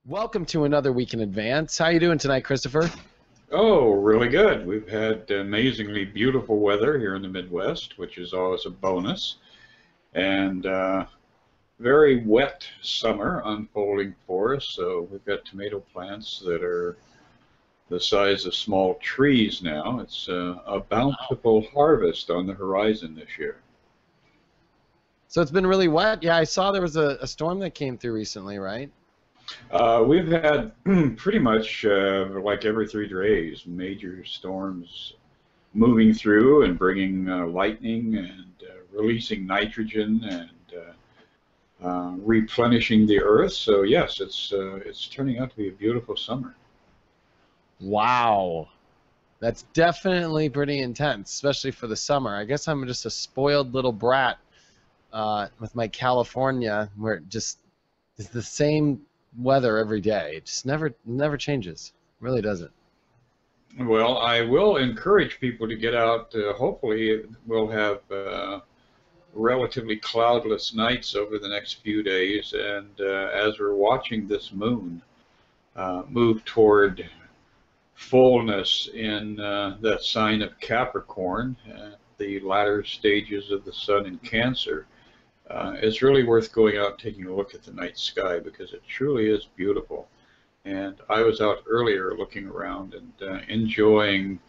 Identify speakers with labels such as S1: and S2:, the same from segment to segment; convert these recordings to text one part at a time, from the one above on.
S1: Welcome to another week in advance. How you doing tonight, Christopher?
S2: Oh, really good. We've had amazingly beautiful weather here in the Midwest, which is always a bonus, and very wet summer unfolding for us. So we've got tomato plants that are the size of small trees now. It's a bountiful harvest on the horizon this year.
S1: So it's been really wet. Yeah, I saw there was a storm that came through recently, right?
S2: We've had pretty much like every 3 days, major storms moving through and bringing lightning and releasing nitrogen and replenishing the earth. So yes, it's turning out to be a beautiful summer.
S1: Wow. That's definitely pretty intense, especially for the summer. I guess I'm just a spoiled little brat with my California, where it just is the same weather every day. It just never changes. It really doesn't.
S2: Well, I will encourage people to get out. Hopefully, we'll have relatively cloudless nights over the next few days. And as we're watching this moon move toward fullness in that sign of Capricorn, the latter stages of the sun in Cancer, it's really worth going out and taking a look at the night sky because it truly is beautiful. And I was out earlier looking around and enjoying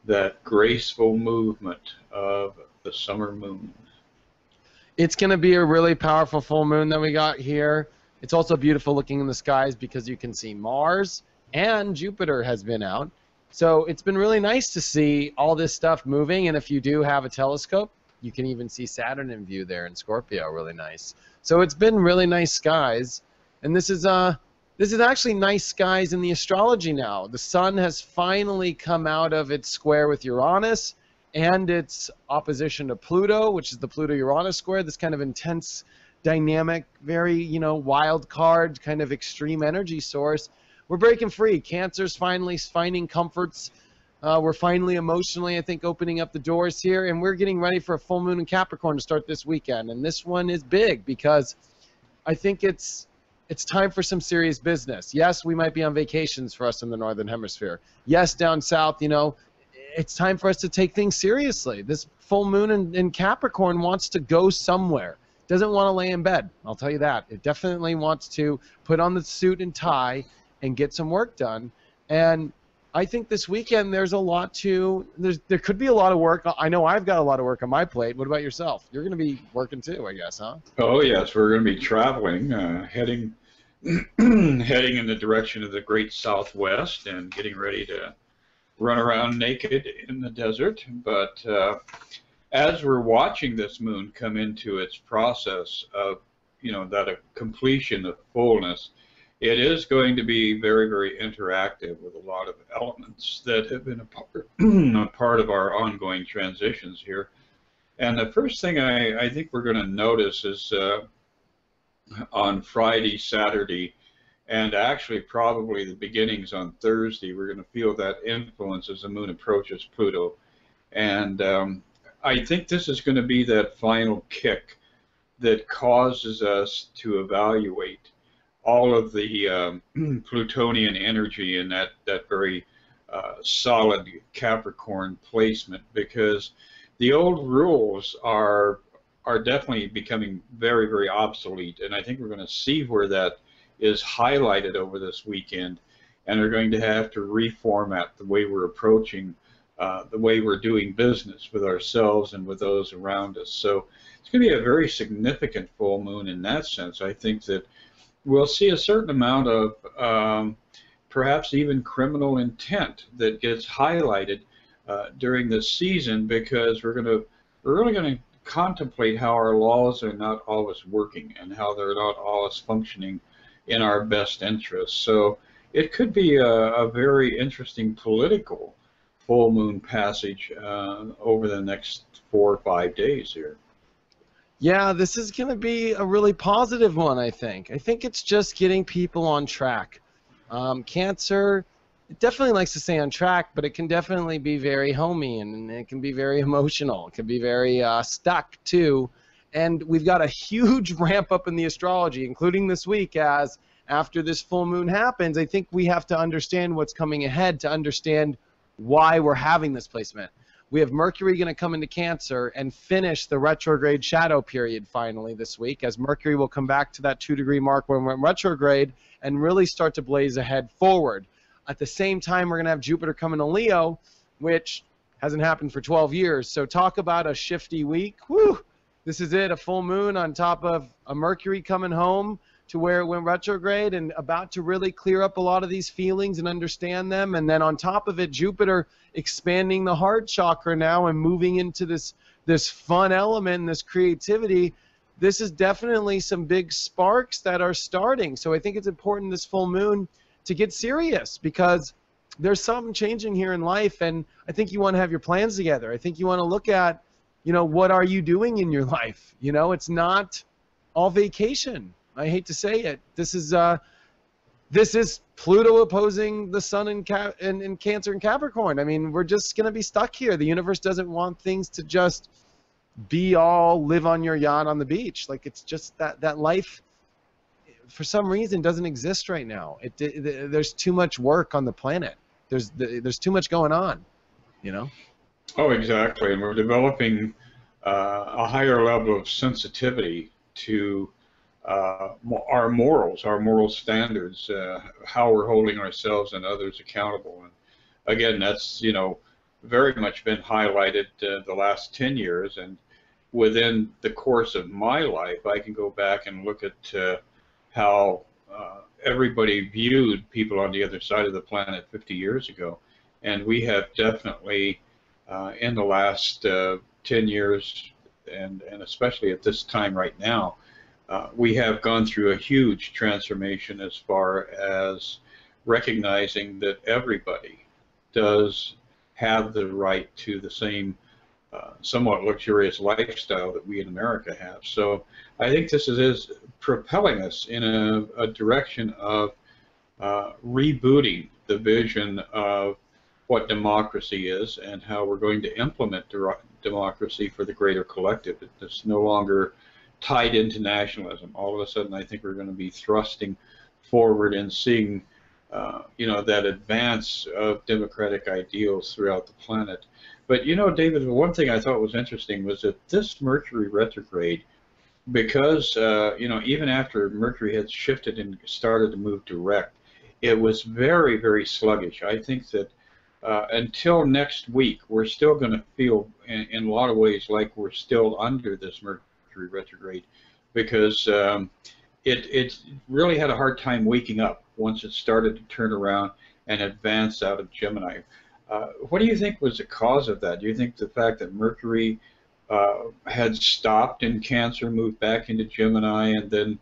S2: that graceful movement of the summer moon.
S1: It's going to be a really powerful full moon that we got here. It's also beautiful looking in the skies because you can see Mars and Jupiter has been out. So it's been really nice to see all this stuff moving. And if you do have a telescope, you can even see Saturn in view there in Scorpio, really nice. So it's been really nice skies. And this is actually nice skies in the astrology now. The sun has finally come out of its square with Uranus and its opposition to Pluto, which is the Pluto-Uranus square, this kind of intense, dynamic, very, wild card, kind of extreme energy source. We're breaking free. Cancer's finally finding comforts. We're finally emotionally, I think, opening up the doors here, and we're getting ready for a full moon in Capricorn to start this weekend. And this one is big because I think it's time for some serious business. Yes, we might be on vacations for us in the Northern Hemisphere. Yes, down south, it's time for us to take things seriously. This full moon in Capricorn wants to go somewhere. Doesn't want to lay in bed, I'll tell you that. It definitely wants to put on the suit and tie and get some work done. And I think this weekend there could be a lot of work. I know I've got a lot of work on my plate. What about yourself? You're going to be working too, I guess, huh?
S2: Oh yes, we're going to be traveling, heading in the direction of the great Southwest and getting ready to run around naked in the desert. But as we're watching this moon come into its process of, that completion of fullness, it is going to be very, very interactive with a lot of elements that have been a part of our ongoing transitions here. And the first thing I think we're going to notice is on Friday, Saturday, and actually probably the beginnings on Thursday, we're going to feel that influence as the moon approaches Pluto. And I think this is going to be that final kick that causes us to evaluate all of the Plutonian energy in that very solid Capricorn placement, because the old rules are definitely becoming very, very obsolete, and I think we're going to see where that is highlighted over this weekend, and are going to have to reformat the way we're approaching, the way we're doing business with ourselves and with those around us. So it's going to be a very significant full moon in that sense. I think that we'll see a certain amount of perhaps even criminal intent that gets highlighted during this season, because we're really going to contemplate how our laws are not always working and how they're not always functioning in our best interests. So it could be a very interesting political full moon passage over the next 4 or 5 days here.
S1: Yeah, this is going to be a really positive one, I think. I think it's just getting people on track. Cancer, it definitely likes to stay on track, but it can definitely be very homey, and it can be very emotional. It can be very stuck, too. And we've got a huge ramp up in the astrology, including this week, as after this full moon happens, I think we have to understand what's coming ahead to understand why we're having this placement. We have Mercury going to come into Cancer and finish the retrograde shadow period finally this week, as Mercury will come back to that 2-degree mark when we're in retrograde and really start to blaze ahead forward. At the same time, we're going to have Jupiter coming to Leo, which hasn't happened for 12 years. So talk about a shifty week. Whew! This is it, a full moon on top of a Mercury coming home to where it went retrograde and about to really clear up a lot of these feelings and understand them. And then on top of it, Jupiter expanding the heart chakra now and moving into this fun element and this creativity. This is definitely some big sparks that are starting. So I think it's important this full moon to get serious, because there's something changing here in life, and I think you want to have your plans together. I think you want to look at, what are you doing in your life? It's not all vacation. I hate to say it. This is Pluto opposing the Sun in Cancer and Capricorn. I mean, we're just going to be stuck here. The universe doesn't want things to just be all live on your yacht on the beach. Like, it's just that life, for some reason, doesn't exist right now. There's too much work on the planet. There's too much going on,
S2: Oh, exactly. And we're developing a higher level of sensitivity to our morals, our moral standards, how we're holding ourselves and others accountable. And again, that's, very much been highlighted the last 10 years. And within the course of my life, I can go back and look at how everybody viewed people on the other side of the planet 50 years ago. And we have definitely, in the last 10 years, and especially at this time right now, we have gone through a huge transformation as far as recognizing that everybody does have the right to the same somewhat luxurious lifestyle that we in America have. So I think this is propelling us in a direction of rebooting the vision of what democracy is and how we're going to implement democracy for the greater collective. It's no longer tied into nationalism. All of a sudden, I think we're going to be thrusting forward and seeing, that advance of democratic ideals throughout the planet. But, David, one thing I thought was interesting was that this Mercury retrograde, because, even after Mercury had shifted and started to move direct, it was very, very sluggish. I think that until next week, we're still going to feel, in a lot of ways, like we're still under this Mercury retrograde, because it really had a hard time waking up once it started to turn around and advance out of Gemini. What do you think was the cause of that? Do you think the fact that Mercury had stopped in Cancer, moved back into Gemini, and then,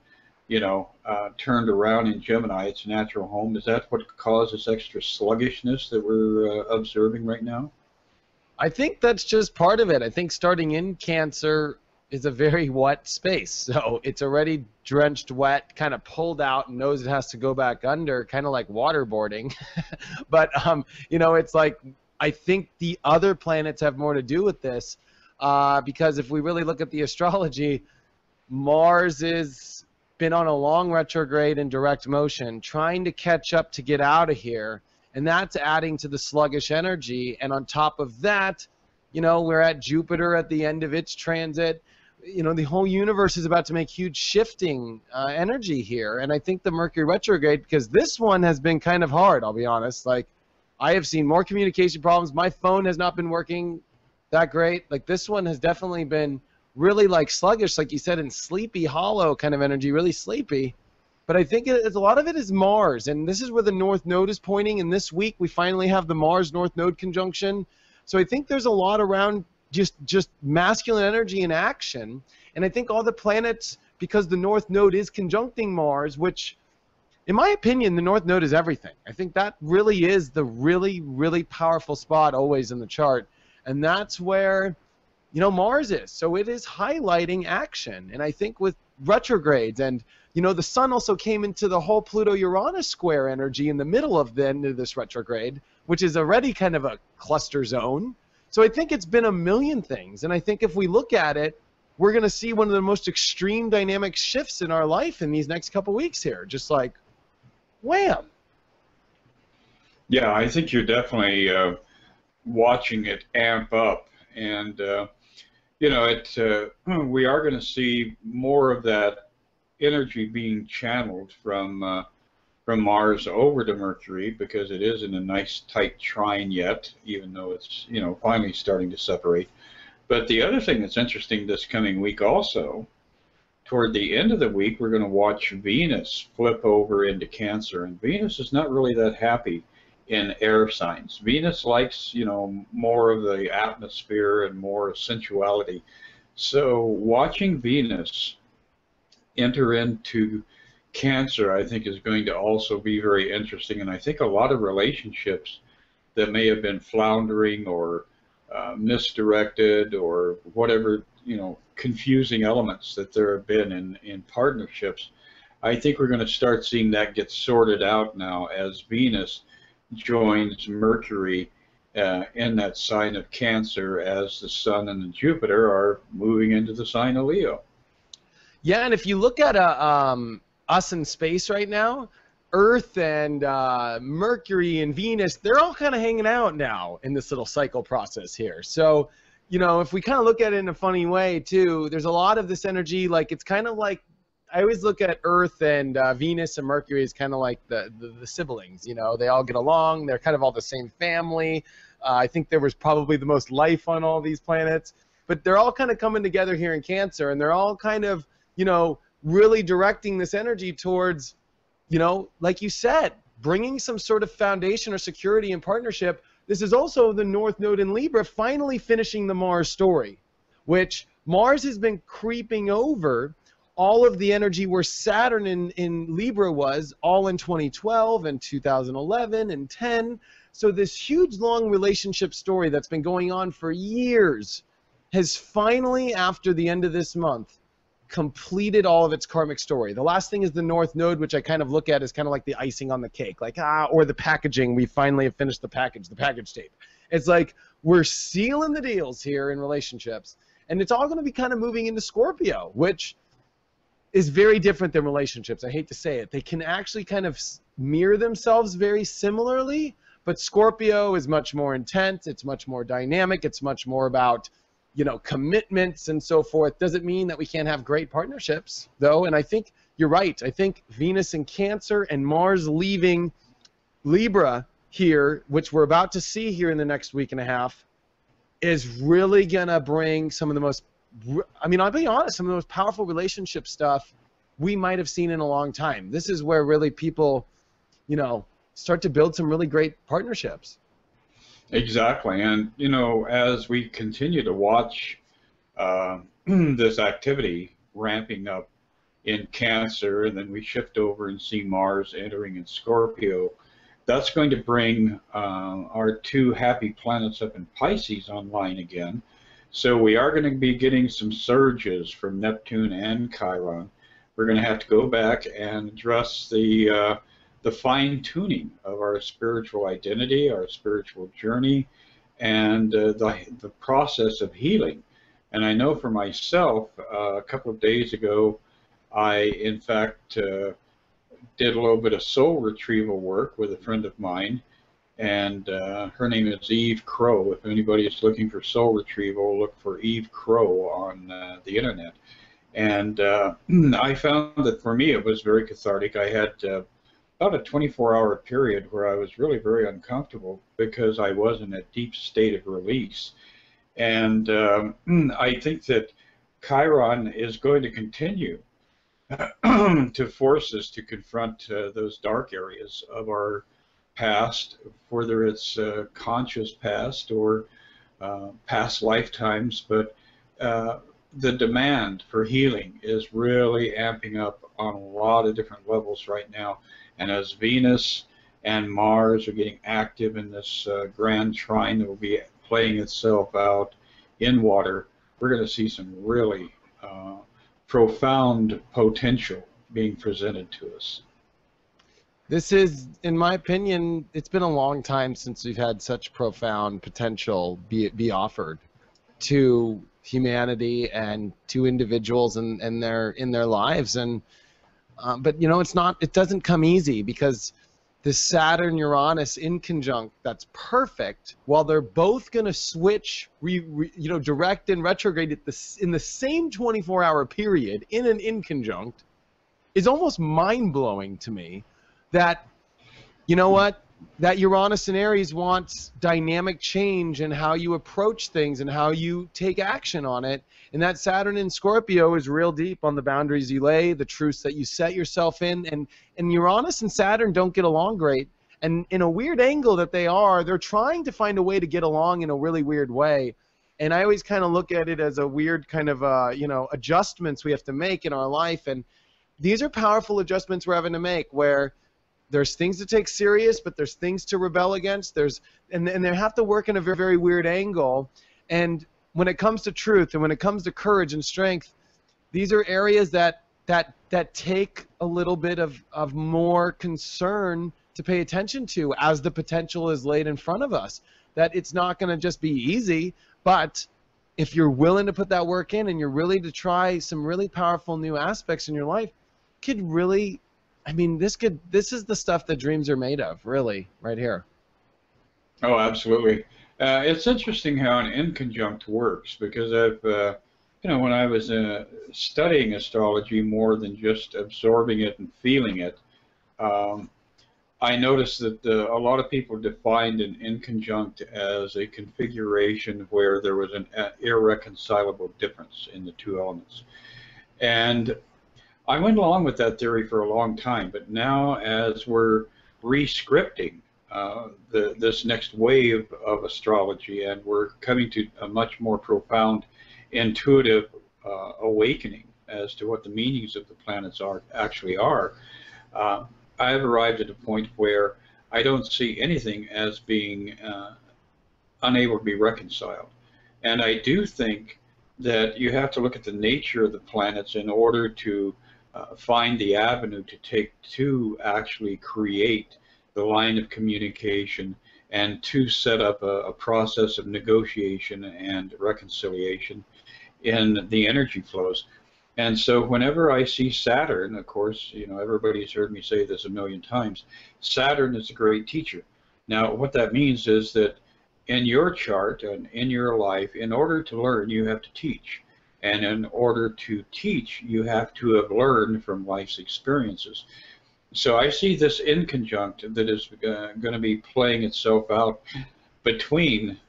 S2: turned around in Gemini, its natural home, is that what caused this extra sluggishness that we're observing right now?
S1: I think that's just part of it. I think starting in Cancer is a very wet space. So it's already drenched wet, kind of pulled out, and knows it has to go back under, kind of like waterboarding. But, it's like, I think the other planets have more to do with this, because if we really look at the astrology, Mars has been on a long retrograde in direct motion, trying to catch up to get out of here, and that's adding to the sluggish energy. And on top of that, we're at Jupiter at the end of its transit. The whole universe is about to make huge shifting energy here. And I think the Mercury retrograde, because this one has been kind of hard, I'll be honest. Like, I have seen more communication problems. My phone has not been working that great. Like, this one has definitely been really, like, sluggish, like you said, and sleepy, hollow kind of energy, really sleepy. But I think a lot of it is Mars. And this is where the North Node is pointing. And this week, we finally have the Mars-North Node conjunction. So I think there's a lot around just masculine energy in action. And I think all the planets, because the North Node is conjuncting Mars, which, in my opinion, the North Node is everything. I think that really is the really, really powerful spot always in the chart. And that's where, Mars is. So it is highlighting action. And I think with retrogrades and, the Sun also came into the whole Pluto-Uranus square energy in the middle of the end of this retrograde, which is already kind of a cluster zone. So I think it's been a million things. And I think if we look at it, we're going to see one of the most extreme dynamic shifts in our life in these next couple weeks here. Just like, wham.
S2: Yeah, I think you're definitely watching it amp up, and you know, we are going to see more of that energy being channeled from Mars over to Mercury, because it is in a nice tight trine yet, even though it's, you know, finally starting to separate. But the other thing that's interesting this coming week also, toward the end of the week, we're going to watch Venus flip over into Cancer, and Venus is not really that happy in air signs. Venus likes, you know, more of the atmosphere and more sensuality. So watching Venus enter into Cancer, I think, is going to also be very interesting, and I think a lot of relationships that may have been floundering or misdirected or whatever, you know, confusing elements that there have been in partnerships, I think we're going to start seeing that get sorted out now as Venus joins Mercury in that sign of Cancer, as the Sun and the Jupiter are moving into the sign of Leo.
S1: Yeah, and if you look at us in space right now, Earth and Mercury and Venus, they're all kind of hanging out now in this little cycle process here. So, you know, if we kind of look at it in a funny way too, there's a lot of this energy, like it's kind of like, I always look at Earth and Venus and Mercury as kind of like the siblings, you know, they all get along, they're kind of all the same family. I think there was probably the most life on all these planets, but they're all kind of coming together here in Cancer, and they're all kind of, you know, really directing this energy towards, you know, like you said, bringing some sort of foundation or security and partnership. This is also the North Node in Libra finally finishing the Mars story, which Mars has been creeping over all of the energy where Saturn in Libra was, all in 2012 and 2011 and 10. So this huge, long relationship story that's been going on for years has finally, after the end of this month, completed all of its karmic story. The last thing is the North Node, which I kind of look at as kind of like the icing on the cake, like, or the packaging. We finally have finished the package tape. It's like we're sealing the deals here in relationships, and it's all going to be kind of moving into Scorpio, which is very different than relationships. I hate to say it. They can actually kind of mirror themselves very similarly, but Scorpio is much more intense. It's much more dynamic. It's much more about, you know, commitments and so forth. Doesn't mean that we can't have great partnerships, though. And I think you're right. I think Venus in Cancer and Mars leaving Libra here, which we're about to see here in the next week and a half, is really going to bring some of the most, I mean, I'll be honest, some of the most powerful relationship stuff we might have seen in a long time. This is where really people, you know, start to build some really great partnerships.
S2: Exactly, and you know, as we continue to watch this activity ramping up in Cancer, and then we shift over and see Mars entering in Scorpio, that's going to bring our two happy planets up in Pisces online again. So we are going to be getting some surges from Neptune and Chiron. We're going to have to go back and address the fine-tuning of our spiritual identity, our spiritual journey, and the process of healing. And I know for myself, a couple of days ago, I, in fact, did a little bit of soul retrieval work with a friend of mine, and her name is Eve Crow. If anybody is looking for soul retrieval, look for Eve Crow on the internet. And I found that for me it was very cathartic. I had about a 24-hour period where I was really very uncomfortable because I was in a deep state of release. And I think that Chiron is going to continue to force us to confront those dark areas of our past, whether it's conscious past or past lifetimes, but the demand for healing is really amping up on a lot of different levels right now. And as Venus and Mars are getting active in this grand trine that will be playing itself out in water, we're going to see some really profound potential being presented to us.
S1: This is, in my opinion, it's been a long time since we've had such profound potential be offered to humanity and to individuals in their lives. And But you know, it's not. It doesn't come easy because this Saturn Uranus in conjunct that's perfect. While they're both going to switch, you know, direct and retrograde at in the same 24-hour period in an in conjunct, is almost mind blowing to me. That, you know what, that Uranus and Aries wants dynamic change in how you approach things and how you take action on it. And that Saturn in Scorpio is real deep on the boundaries you lay, the truths that you set yourself in. And Uranus and Saturn don't get along great. And in a weird angle that they're trying to find a way to get along in a really weird way. And I always kind of look at it as a weird kind of, you know, adjustments we have to make in our life. And these are powerful adjustments we're having to make, where there's things to take serious, but there's things to rebel against. And they have to work in a very, very weird angle. And when it comes to truth and when it comes to courage and strength, these are areas that take a little bit of more concern to pay attention to as the potential is laid in front of us. That it's not going to just be easy, but if you're willing to put that work in and you're willing to try some really powerful new aspects in your life, could really, I mean, this is the stuff that dreams are made of, really, right here.
S2: Oh, absolutely. It's interesting how an inconjunct works, because I've, you know, when I was studying astrology more than just absorbing it and feeling it, I noticed that a lot of people defined an inconjunct as a configuration where there was an irreconcilable difference in the two elements. And I went along with that theory for a long time, but now as we're re-scripting this next wave of astrology, and we're coming to a much more profound intuitive awakening as to what the meanings of the planets actually are, I've arrived at a point where I don't see anything as being unable to be reconciled. And I do think that you have to look at the nature of the planets in order to find the avenue to take to actually create the line of communication and to set up a process of negotiation and reconciliation in the energy flows. And so whenever I see Saturn, of course, you know, everybody's heard me say this a million times, Saturn is a great teacher. Now, what that means is that in your chart and in your life, in order to learn, you have to teach. And in order to teach, you have to have learned from life's experiences. So I see this inconjunct that is going to be playing itself out between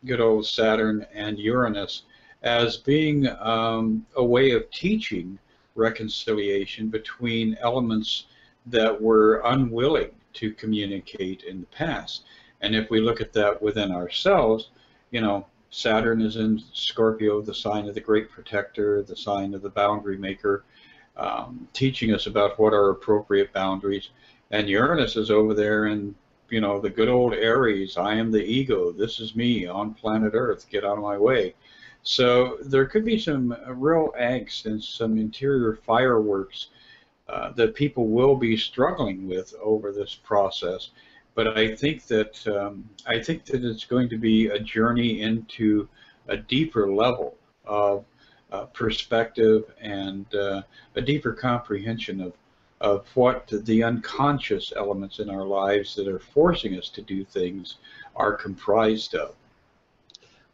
S2: good old Saturn and Uranus as being a way of teaching reconciliation between elements that were unwilling to communicate in the past. And if we look at that within ourselves, you know, Saturn is in Scorpio, the sign of the great protector, the sign of the boundary maker, teaching us about what are appropriate boundaries. And Uranus is over there in, you know, the good old Aries, I am the ego, this is me on planet Earth, get out of my way. So there could be some real angst and some interior fireworks that people will be struggling with over this process. But I think that it's going to be a journey into a deeper level of perspective and a deeper comprehension of what the unconscious elements in our lives that are forcing us to do things are comprised of.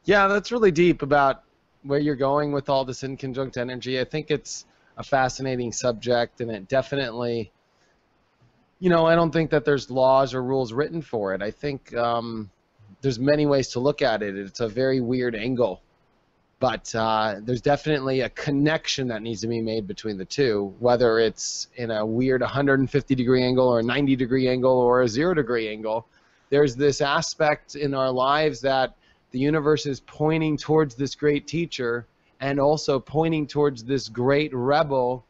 S1: Yeah, that's really deep about where you're going with all this inconjunct energy. I think it's a fascinating subject, and it definitely, you know, I don't think that there's laws or rules written for it. I think there's many ways to look at it. It's a very weird angle, but there's definitely a connection that needs to be made between the two, whether it's in a weird 150-degree angle or a 90-degree angle or a 0-degree angle. There's this aspect in our lives that the universe is pointing towards this great teacher and also pointing towards this great rebel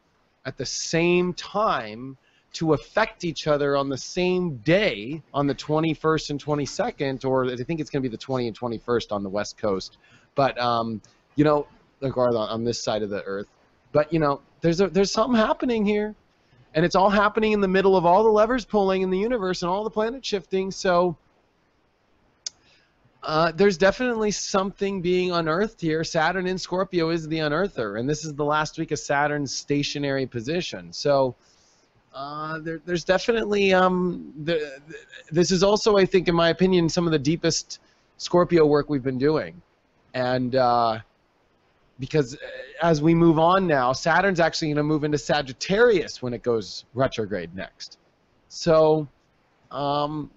S1: at the same time to affect each other on the same day, on the 21st and 22nd, or I think it's going to be the 20th and 21st on the West Coast. But, you know, like on this side of the Earth. But, you know, there's something happening here. And it's all happening in the middle of all the levers pulling in the universe and all the planet shifting. So There's definitely something being unearthed here. Saturn in Scorpio is the unearther, and this is the last week of Saturn's stationary position. So there's definitely this is also, I think, in my opinion, some of the deepest Scorpio work we've been doing, and because as we move on now, Saturn's actually going to move into Sagittarius when it goes retrograde next. So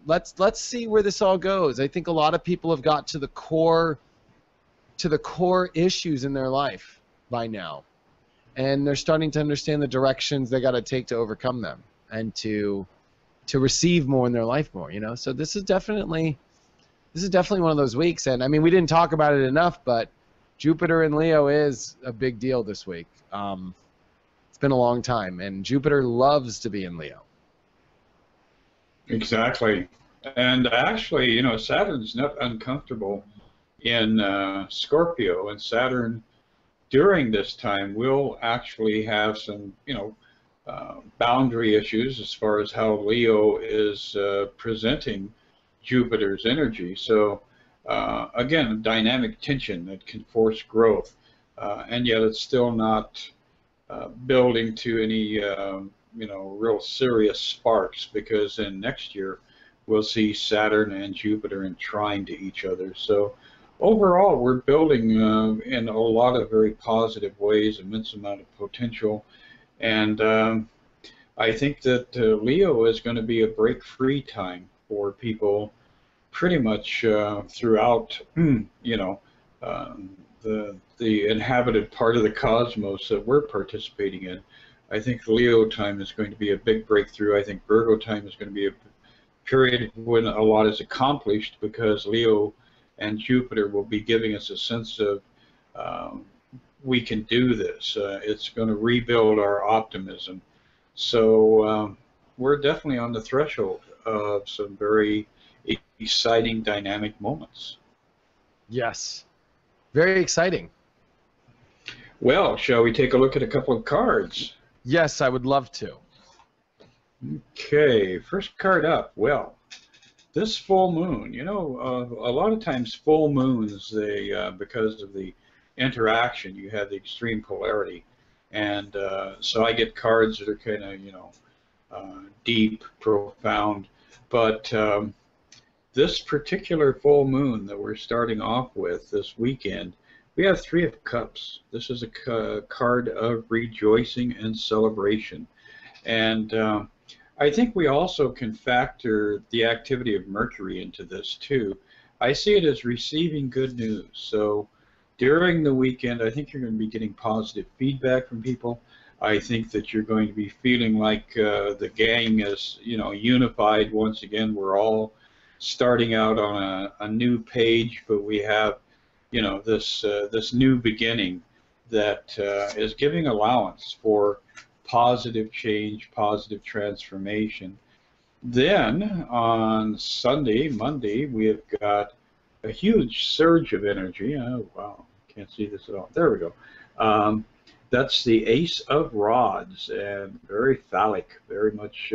S1: let's see where this all goes. I think a lot of people have got to the core issues in their life by now, and they're starting to understand the directions they got to take to overcome them and to receive more in their life more. You know, so this is definitely one of those weeks. And I mean, we didn't talk about it enough, but Jupiter in Leo is a big deal this week. It's been a long time, and Jupiter loves to be in Leo.
S2: Exactly. And actually, you know, Saturn's not uncomfortable in Scorpio, and Saturn during this time will actually have some, you know, boundary issues as far as how Leo is presenting Jupiter's energy. So again, dynamic tension that can force growth, and yet it's still not building to any you know, real serious sparks, because in next year we'll see Saturn and Jupiter in trine to each other. So overall, we're building in a lot of very positive ways, immense amount of potential, and I think that Leo is going to be a break-free time for people pretty much throughout, you know, the inhabited part of the cosmos that we're participating in. I think Leo time is going to be a big breakthrough. I think Virgo time is going to be a period when a lot is accomplished, because Leo and Jupiter will be giving us a sense of we can do this. It's going to rebuild our optimism. So we're definitely on the threshold of some very exciting, dynamic moments.
S1: Yes, very exciting.
S2: Well, shall we take a look at a couple of cards?
S1: Yes, I would love to.
S2: Okay, first card up. Well, this full moon, you know, a lot of times full moons, they because of the interaction, you have the extreme polarity, and so I get cards that are kind of, you know, deep, profound, but this particular full moon that we're starting off with this weekend, we have Three of Cups. This is a card of rejoicing and celebration. And I think we also can factor the activity of Mercury into this too. I see it as receiving good news. So during the weekend, I think you're going to be getting positive feedback from people. I think that you're going to be feeling like the gang is, you know, unified once again. We're all starting out on a new page, but we have, you know, this new beginning that is giving allowance for positive change, positive transformation. Then on Sunday, Monday, we have got a huge surge of energy. Oh, wow, can't see this at all. There we go. That's the Ace of Rods, and very phallic, very much,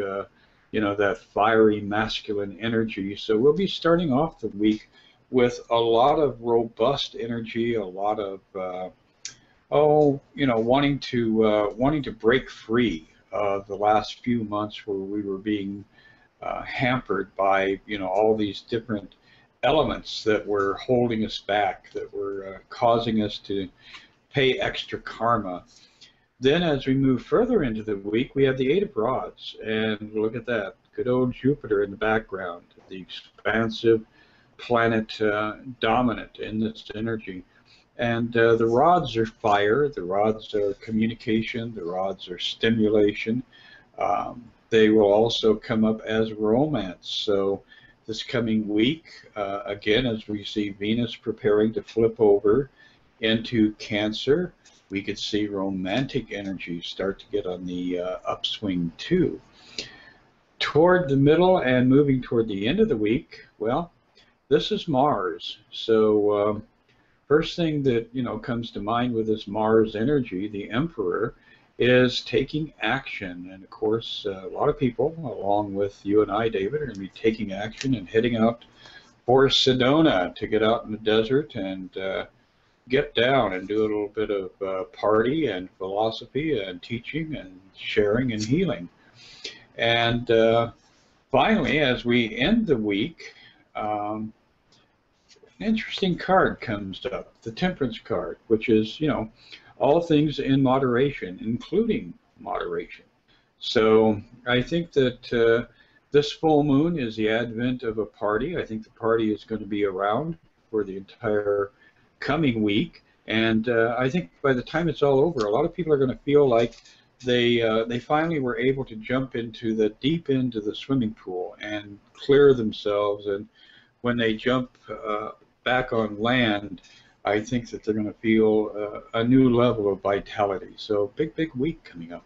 S2: you know, that fiery masculine energy. So we'll be starting off the week with a lot of robust energy, a lot of you know, wanting to break free of the last few months where we were being hampered by, you know, all these different elements that were holding us back, that were causing us to pay extra karma. Then as we move further into the week, we have the Eight of Rods, and look at that, good old Jupiter in the background, the expansive planet dominant in this energy. And the rods are fire, the rods are communication, the rods are stimulation. They will also come up as romance. So this coming week, again, as we see Venus preparing to flip over into Cancer, we could see romantic energy start to get on the upswing too. Toward the middle and moving toward the end of the week, well, this is Mars. So first thing that, you know, comes to mind with this Mars energy, the Emperor, is taking action. And of course, a lot of people, along with you and I, David, are going to be taking action and heading out for Sedona to get out in the desert and get down and do a little bit of party and philosophy and teaching and sharing and healing. And finally, as we end the week, an interesting card comes up, the Temperance card, which is, you know, all things in moderation, including moderation. So I think that this full moon is the advent of a party. I think the party is going to be around for the entire coming week, and I think by the time it's all over, a lot of people are going to feel like they finally were able to jump into the deep end of the swimming pool and clear themselves, and when they jump back on land, I think that they're going to feel a new level of vitality. So big week coming up.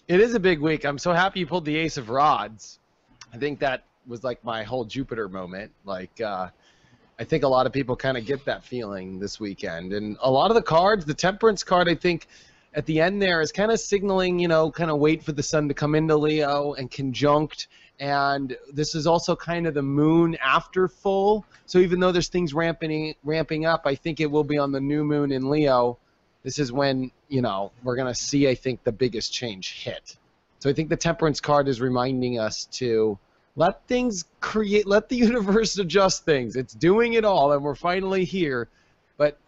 S1: It is a big week. I'm so happy you pulled the Ace of Rods. I think that was like my whole Jupiter moment. Like, I think a lot of people kind of get that feeling this weekend. And a lot of the cards, the Temperance card, I think at the end there is kind of signaling, you know, kind of wait for the sun to come into Leo and conjunct. And this is also kind of the moon after full. So even though there's things ramping up, I think it will be on the new moon in Leo. This is when, you know, we're going to see, I think, the biggest change hit. So I think the Temperance card is reminding us to let things create, let the universe adjust things. It's doing it all, and we're finally here. But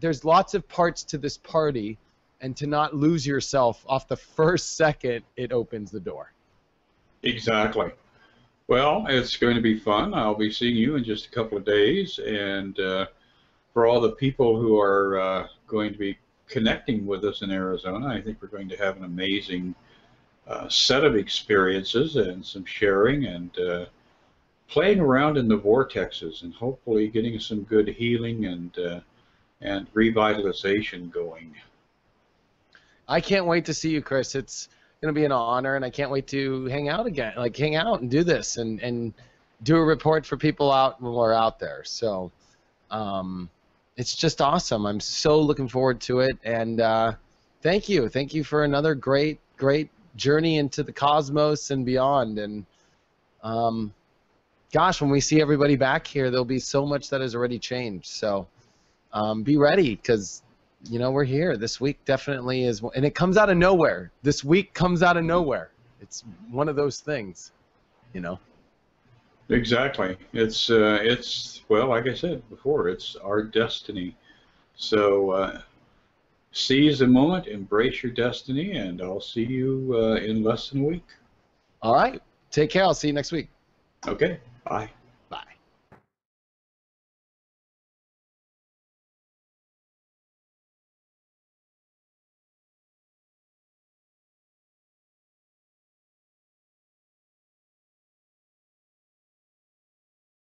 S1: there's lots of parts to this party, and to not lose yourself off the first second it opens the door.
S2: Exactly. Well, it's going to be fun. I'll be seeing you in just a couple of days, and for all the people who are going to be connecting with us in Arizona, I think we're going to have an amazing set of experiences and some sharing and playing around in the vortexes and hopefully getting some good healing and revitalization going.
S1: I can't wait to see you, Chris. It's going to be an honor, and I can't wait to hang out again, like hang out and do this and do a report for people out when we're out there. So it's just awesome. I'm so looking forward to it, and thank you for another great journey into the cosmos and beyond. And gosh, when we see everybody back here, there'll be so much that has already changed. So be ready, because you know we're here. This week definitely is, and it comes out of nowhere. This week comes out of nowhere. It's one of those things, you know.
S2: Exactly. It's well, like I said before, it's our destiny. So seize the moment, embrace your destiny, and I'll see you in less than a week.
S1: All right. Take care. I'll see you next week.
S2: Okay. Bye.